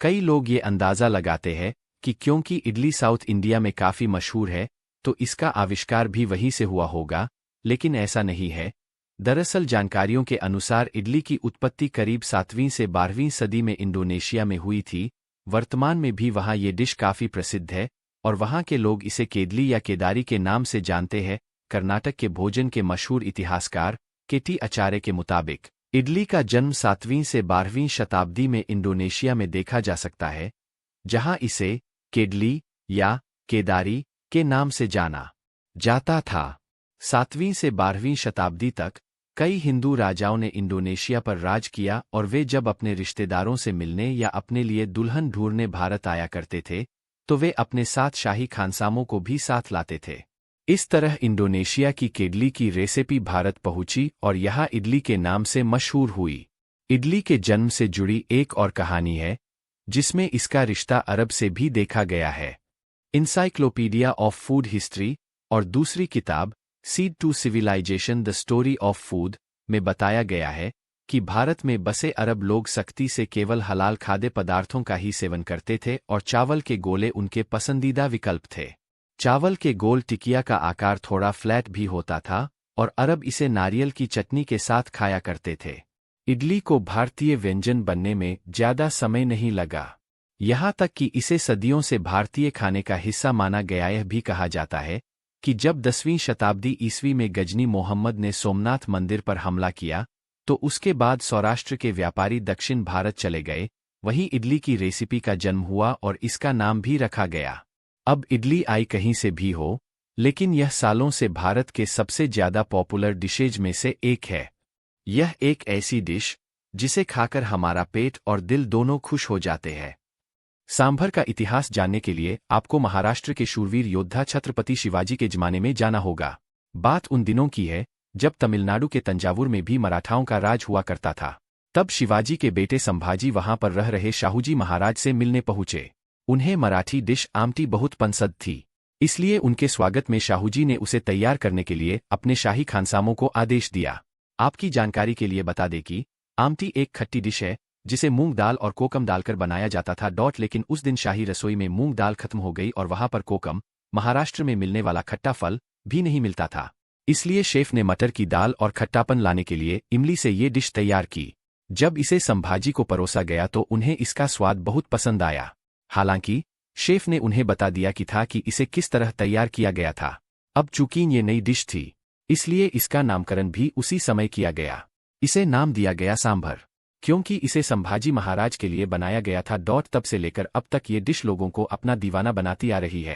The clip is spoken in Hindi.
कई लोग ये अंदाज़ा लगाते हैं कि क्योंकि इडली साउथ इंडिया में काफ़ी मशहूर है तो इसका आविष्कार भी वहीं से हुआ होगा, लेकिन ऐसा नहीं है। दरअसल जानकारियों के अनुसार इडली की उत्पत्ति करीब 7वीं से 12वीं सदी में इंडोनेशिया में हुई थी। वर्तमान में भी वहाँ ये डिश काफ़ी प्रसिद्ध है और वहाँ के लोग इसे केदली या केदारी के नाम से जानते हैं। कर्नाटक के भोजन के मशहूर इतिहासकार केटी आचार्य के मुताबिक इडली का जन्म 7वीं से 12वीं शताब्दी में इंडोनेशिया में देखा जा सकता है, जहाँ इसे केडली या केदारी के नाम से जाना जाता था। 7वीं से 12वीं शताब्दी तक कई हिंदू राजाओं ने इंडोनेशिया पर राज किया और वे जब अपने रिश्तेदारों से मिलने या अपने लिए दुल्हन ढूंढने भारत आया करते थे तो वे अपने साथ शाही खानसामों को भी साथ लाते थे। इस तरह इंडोनेशिया की केडली की रेसिपी भारत पहुंची और यहाँ इडली के नाम से मशहूर हुई। इडली के जन्म से जुड़ी एक और कहानी है जिसमें इसका रिश्ता अरब से भी देखा गया है। इनसाइक्लोपीडिया ऑफ फूड हिस्ट्री और दूसरी किताब seed to civilization the story of food में बताया गया है कि भारत में बसे अरब लोग सख्ती से केवल हलाल खाद्य पदार्थों का ही सेवन करते थे और चावल के गोले उनके पसंदीदा विकल्प थे। चावल के गोल टिकिया का आकार थोड़ा फ्लैट भी होता था और अरब इसे नारियल की चटनी के साथ खाया करते थे। इडली को भारतीय व्यंजन बनने में ज्यादा समय नहीं लगा, यहाँ तक कि इसे सदियों से भारतीय खाने का हिस्सा माना गया। यह भी कहा जाता है कि जब 10वीं शताब्दी ईस्वी में गजनी मोहम्मद ने सोमनाथ मंदिर पर हमला किया तो उसके बाद सौराष्ट्र के व्यापारी दक्षिण भारत चले गए, वहीं इडली की रेसिपी का जन्म हुआ और इसका नाम भी रखा गया। अब इडली आई कहीं से भी हो, लेकिन यह सालों से भारत के सबसे ज्यादा पॉपुलर डिशेज में से एक है। यह एक ऐसी डिश जिसे खाकर हमारा पेट और दिल दोनों खुश हो जाते हैं। सांभर का इतिहास जानने के लिए आपको महाराष्ट्र के शूरवीर योद्धा छत्रपति शिवाजी के जमाने में जाना होगा। बात उन दिनों की है जब तमिलनाडु के तंजावुर में भी मराठाओं का राज हुआ करता था। तब शिवाजी के बेटे संभाजी वहां पर रह रहे शाहूजी महाराज से मिलने पहुंचे। उन्हें मराठी डिश आमटी बहुत पसंद थी, इसलिए उनके स्वागत में शाहूजी ने उसे तैयार करने के लिए अपने शाही खानसामों को आदेश दिया। आपकी जानकारी के लिए बता दें कि आमटी एक खट्टी डिश है जिसे मूंग दाल और कोकम डालकर बनाया जाता था। लेकिन उस दिन शाही रसोई में मूंग दाल खत्म हो गई और वहां पर कोकम, महाराष्ट्र में मिलने वाला खट्टा फल, भी नहीं मिलता था। इसलिए शेफ ने मटर की दाल और खट्टापन लाने के लिए इमली से ये डिश तैयार की। जब इसे संभाजी को परोसा गया तो उन्हें इसका स्वाद बहुत पसंद आया। हालांकि शेफ ने उन्हें बता दिया कि था कि इसे किस तरह तैयार किया गया था। अब चूंकि ये नई डिश थी, इसलिए इसका नामकरण भी उसी समय किया गया। इसे नाम दिया गया सांभर, क्योंकि इसे संभाजी महाराज के लिए बनाया गया था। तब से लेकर अब तक ये डिश लोगों को अपना दीवाना बनाती आ रही है।